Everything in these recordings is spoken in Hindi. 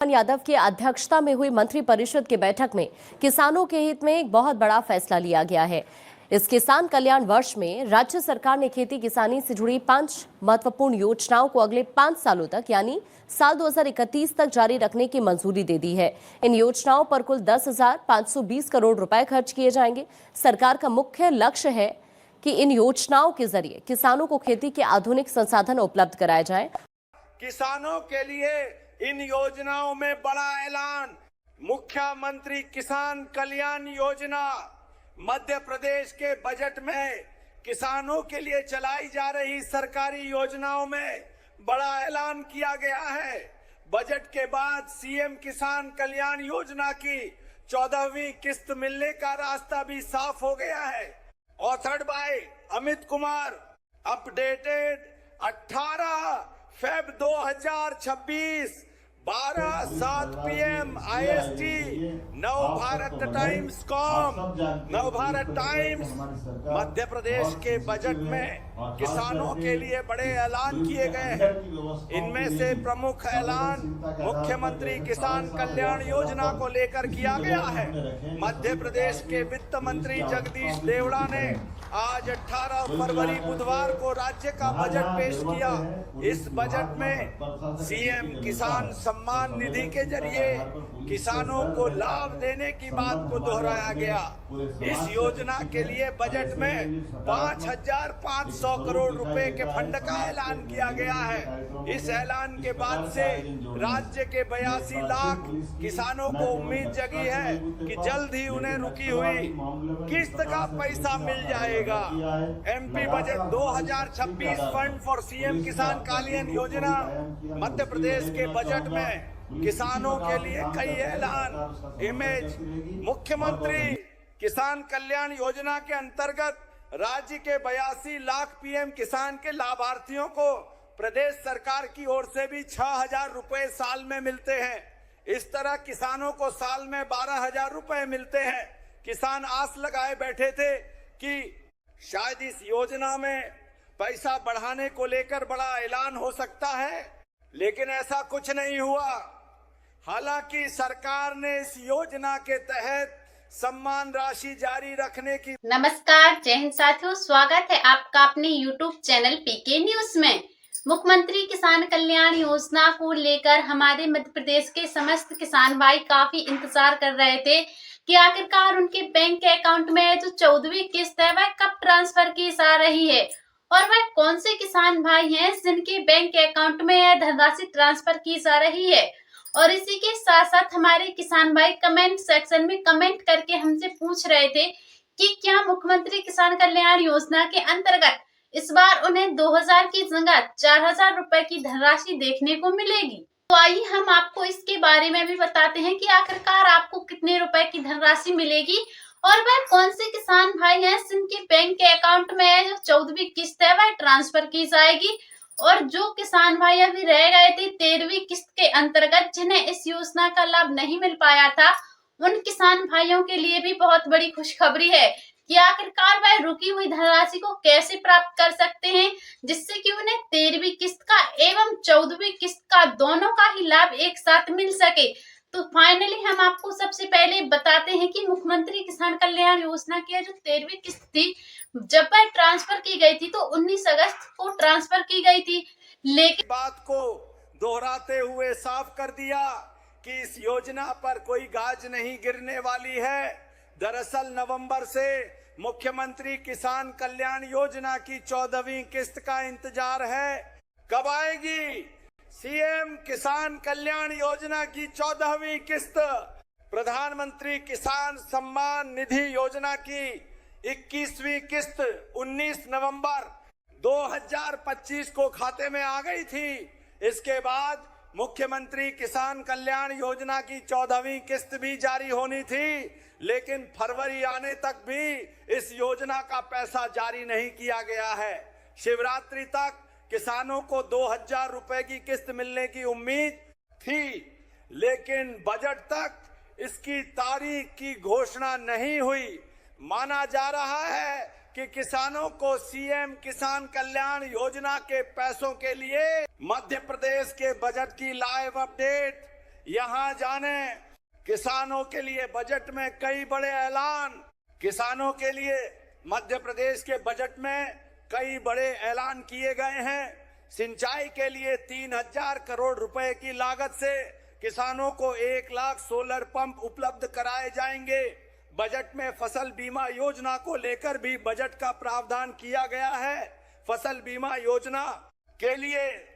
यादव की अध्यक्षता में हुई मंत्रिपरिषद की बैठक में किसानों के हित में एक बहुत बड़ा फैसला लिया गया है। इस किसान कल्याण वर्ष में राज्य सरकार ने खेती किसानी से जुड़ी 5 महत्वपूर्ण योजनाओं को अगले 5 सालों तक यानी साल 2031 तक जारी रखने की मंजूरी दे दी है। इन योजनाओं पर कुल 10,520 करोड़ रुपए खर्च किए जाएंगे। सरकार का मुख्य लक्ष्य है कि इन योजनाओं के जरिए किसानों को खेती के आधुनिक संसाधन उपलब्ध कराए जाएं। किसानों के लिए इन योजनाओं में बड़ा ऐलान, मुख्यमंत्री किसान कल्याण योजना मध्य प्रदेश के बजट में किसानों के लिए चलाई जा रही सरकारी योजनाओं में बड़ा ऐलान किया गया है। बजट के बाद सीएम किसान कल्याण योजना की 14वीं किस्त मिलने का रास्ता भी साफ हो गया है। Authored bye Amit Kumar, updated 18 Feb 2026 12:07 PM IST, नव भारत टाइम्स कॉम, नव भारत टाइम्स। मध्य प्रदेश के बजट में किसानों के लिए बड़े ऐलान किए गए हैं। इनमें से प्रमुख ऐलान मुख्यमंत्री किसान कल्याण योजना को लेकर किया गया है। मध्य प्रदेश के वित्त मंत्री जगदीश देवड़ा ने आज 18 फरवरी बुधवार को राज्य का बजट पेश किया। इस बजट में सीएम किसान सम्मान निधि के जरिए किसानों को लाभ देने की बात को दोहराया गया। इस योजना के लिए बजट में 5,500 करोड़ रुपए के फंड का ऐलान किया गया है। इस ऐलान के बाद से राज्य के 82 लाख किसानों को उम्मीद जगी है कि जल्द ही उन्हें रुकी हुई किस्त का पैसा मिल जाएगा। MP budget 2026 fund for CM किसान कल्याण योजना। मध्य प्रदेश के बजट में किसानों के लिए कई ऐलान। इमेज, मुख्यमंत्री किसान कल्याण योजना के अंतर्गत राज्य के 82 लाख पीएम किसान के लाभार्थियों को प्रदेश सरकार की ओर से भी 6,000 रुपए साल में मिलते हैं। इस तरह किसानों को साल में 12,000 रुपए मिलते हैं। किसान आस लगाए बैठे थे कि शायद इस योजना में पैसा बढ़ाने को लेकर बड़ा ऐलान हो सकता है, लेकिन ऐसा कुछ नहीं हुआ। हालांकि सरकार ने इस योजना के तहत सम्मान राशि जारी रखने की। नमस्कार, जय हिंद साथियों, स्वागत है आपका अपने YouTube चैनल पीके न्यूज में। मुख्यमंत्री किसान कल्याण योजना को लेकर हमारे मध्य प्रदेश के समस्त किसान भाई काफी इंतजार कर रहे थे कि आखिरकार उनके बैंक अकाउंट में जो 14वीं किस्त है वह कब ट्रांसफर की जा रही है और वह कौन से किसान भाई हैं जिनके बैंक अकाउंट में यह धनराशि ट्रांसफर की जा रही है। और इसी के साथ साथ हमारे किसान भाई कमेंट सेक्शन में कमेंट करके हमसे पूछ रहे थे कि क्या मुख्यमंत्री किसान कल्याण योजना के अंतर्गत इस बार उन्हें 2,000 की जगह 4,000 रुपए की धनराशि देखने को मिलेगी। तो आइए हम आपको इसके बारे में भी बताते हैं कि आखिरकार आपको कितने रुपए की धनराशि मिलेगी और वह कौन से किसान भाई हैं जिनके बैंक के अकाउंट में जो 14वीं किस्त है वह ट्रांसफर की जाएगी। और जो किसान भाई अभी रह गए थे 13वीं किस्त के अंतर्गत जिन्हें इस योजना का लाभ नहीं मिल पाया था, उन किसान भाइयों के लिए भी बहुत बड़ी खुशखबरी है कि आखिरकार वह रुकी हुई धनराशि को कैसे प्राप्त कर सकते हैं जिससे कि उन्हें 13वीं किस्त का एवं 14वीं किस्त का दोनों का ही लाभ एक साथ मिल सके। तो फाइनली हम आपको सबसे पहले बताते हैं कि मुख्यमंत्री किसान कल्याण योजना की जो 13वीं किस्त थी जब वह ट्रांसफर की गई थी तो 19 अगस्त को ट्रांसफर की गई थी, लेकिन बात को दोहराते हुए साफ कर दिया कि इस योजना पर कोई गाज नहीं गिरने वाली है। दरअसल नवंबर से मुख्यमंत्री किसान कल्याण योजना की 14वीं किस्त का इंतजार है। कब आएगी सीएम किसान कल्याण योजना की 14वीं किस्त? प्रधानमंत्री किसान सम्मान निधि योजना की 21वीं किस्त 19 नवंबर 2025 को खाते में आ गई थी। इसके बाद मुख्यमंत्री किसान कल्याण योजना की 14वीं किस्त भी जारी होनी थी, लेकिन फरवरी आने तक भी इस योजना का पैसा जारी नहीं किया गया है। शिवरात्रि तक किसानों को 2,000 रुपए की किस्त मिलने की उम्मीद थी, लेकिन बजट तक इसकी तारीख की घोषणा नहीं हुई। माना जा रहा है कि किसानों को सीएम किसान कल्याण योजना के पैसों के लिए मध्य प्रदेश के बजट की लाइव अपडेट यहाँ जाने किसानों के लिए बजट में कई बड़े ऐलान, किसानों के लिए मध्य प्रदेश के बजट में कई बड़े ऐलान किए गए हैं। सिंचाई के लिए 3000 करोड़ रुपए की लागत से किसानों को 1 लाख सोलर पंप उपलब्ध कराए जाएंगे। बजट में फसल बीमा योजना को लेकर भी बजट का प्रावधान किया गया है। फसल बीमा योजना के लिए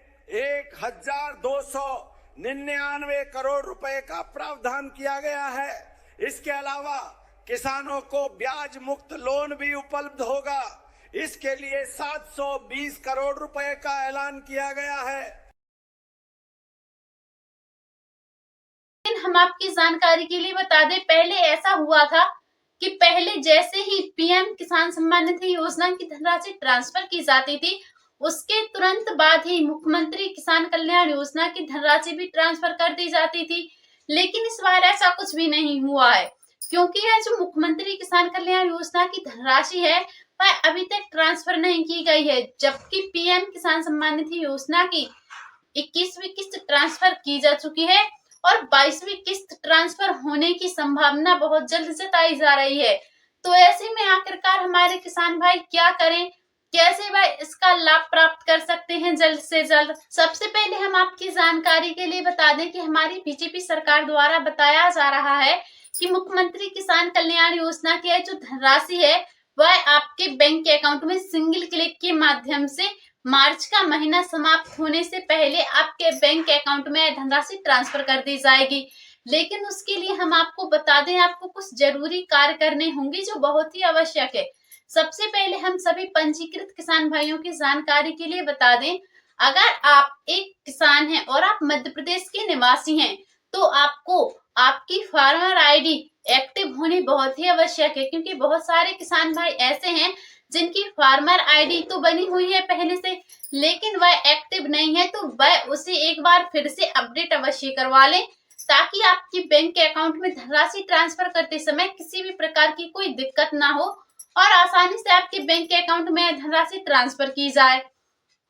1299 करोड़ रुपए का प्रावधान किया गया है। इसके अलावा किसानों को ब्याज मुक्त लोन भी उपलब्ध होगा। इसके लिए 720 करोड़ रुपए का ऐलान किया गया है। हम आपकी जानकारी के लिए बता दें, पहले ऐसा हुआ था कि पहले जैसे ही पीएम किसान सम्मान निधि योजना की धनराशि ट्रांसफर की जाती थी, उसके तुरंत बाद ही मुख्यमंत्री किसान कल्याण योजना की धनराशि भी ट्रांसफर कर दी जाती थी। लेकिन इस बार ऐसा कुछ भी नहीं हुआ है, क्योंकि यह जो मुख्यमंत्री किसान कल्याण योजना की धनराशि है वह अभी तक ट्रांसफर नहीं की गई है, जबकि पीएम किसान सम्मान निधि योजना की 21वीं किस्त ट्रांसफर की जा चुकी है और 22वीं किस्त ट्रांसफर होने की संभावना बहुत जल्द जताई जा रही है। तो ऐसे में आखिरकार हमारे किसान भाई क्या करें, कैसे वह इसका लाभ प्राप्त कर सकते हैं जल्द से जल्द? सबसे पहले हम आपकी जानकारी के लिए बता दें कि हमारी बीजेपी सरकार द्वारा बताया जा रहा है कि मुख्यमंत्री किसान कल्याण योजना की जो धनराशि है वह आपके बैंक के अकाउंट में सिंगल क्लिक के माध्यम से मार्च का महीना समाप्त होने से पहले आपके बैंक अकाउंट में धनराशि ट्रांसफर कर दी जाएगी। लेकिन उसके लिए हम आपको बता दें, आपको कुछ जरूरी कार्य करने होंगे जो बहुत ही आवश्यक है। सबसे पहले हम सभी पंजीकृत किसान भाइयों की जानकारी के लिए बता दें, अगर आप एक किसान हैं और आप मध्य प्रदेश के निवासी हैं तो आपको आपकी फार्मर आईडी एक्टिव होनी बहुत ही आवश्यक है, क्योंकि बहुत सारे किसान भाई ऐसे हैं जिनकी फार्मर आईडी तो बनी हुई है पहले से, लेकिन वह एक्टिव नहीं है, तो वह उसे एक बार फिर से अपडेट अवश्य करवा लें, ताकि आपकी बैंक के अकाउंट में धनराशि ट्रांसफर करते समय किसी भी प्रकार की कोई दिक्कत ना हो और आसानी से आपके बैंक के अकाउंट में धनराशि ट्रांसफर की जाए।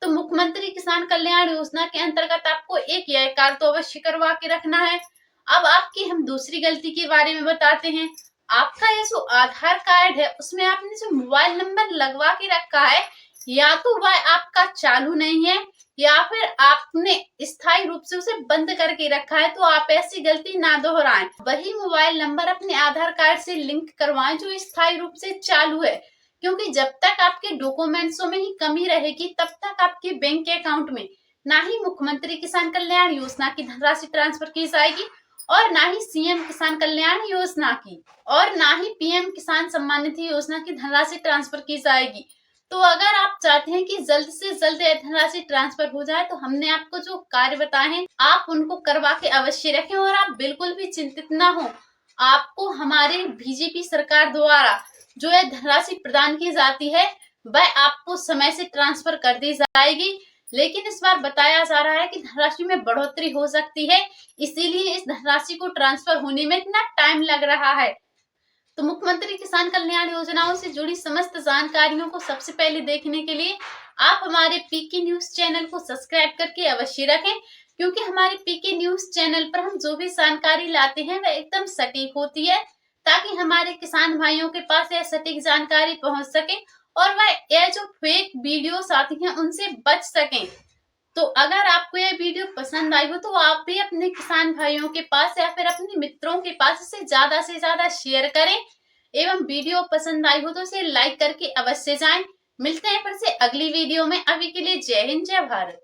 तो मुख्यमंत्री किसान कल्याण योजना के अंतर्गत आपको एक यह कार्य तो अवश्य करवा के रखना है। अब आपकी हम दूसरी गलती के बारे में बताते हैं। आपका ये जो आधार कार्ड है उसमें आपने जो मोबाइल नंबर लगवा के रखा है, या तो वह आपका चालू नहीं है या फिर आपने स्थायी रूप से उसे बंद करके रखा है। तो आप ऐसी गलती ना दोहराएं, वही मोबाइल नंबर अपने आधार कार्ड से लिंक करवाएं जो स्थायी रूप से चालू है, क्योंकि जब तक आपके डॉक्यूमेंट्सों में ही कमी रहेगी तब तक आपके बैंक के अकाउंट में ना ही मुख्यमंत्री किसान कल्याण योजना की धनराशि ट्रांसफर की जाएगी और ना ही सीएम किसान कल्याण योजना की और ना ही पीएम किसान सम्मान निधि योजना की धनराशि ट्रांसफर की जाएगी। तो अगर आप चाहते हैं कि जल्द से जल्द यह धनराशि ट्रांसफर हो जाए तो हमने आपको जो कार्य बताए हैं आप उनको करवा के अवश्य रखें और आप बिल्कुल भी चिंतित ना हो। आपको हमारे बीजेपी सरकार द्वारा जो यह धनराशि प्रदान की जाती है वह आपको समय से ट्रांसफर कर दी जाएगी, लेकिन इस बार बताया जा रहा है कि धनराशि में बढ़ोतरी हो सकती है, इसीलिए इस धनराशि को ट्रांसफर होने में इतना टाइम लग रहा है। तो मुख्यमंत्री किसान कल्याण योजनाओं से जुड़ी समस्त जानकारियों को सबसे पहले देखने के लिए आप हमारे पीके न्यूज चैनल को सब्सक्राइब करके अवश्य रखें, क्योंकि हमारे पीके न्यूज चैनल पर हम जो भी जानकारी लाते हैं वह एकदम सटीक होती है, ताकि हमारे किसान भाइयों के पास यह सटीक जानकारी पहुंच सके और वह यह जो फेक वीडियोस आती हैं उनसे बच सकें। तो अगर आपको यह वीडियो पसंद आई हो तो आप भी अपने किसान भाइयों के पास या फिर अपने मित्रों के पास इसे ज्यादा से ज्यादा शेयर करें एवं वीडियो पसंद आई हो तो इसे लाइक करके अवश्य जाएं। मिलते हैं फिर से अगली वीडियो में। अभी के लिए जय हिंद, जय भारत।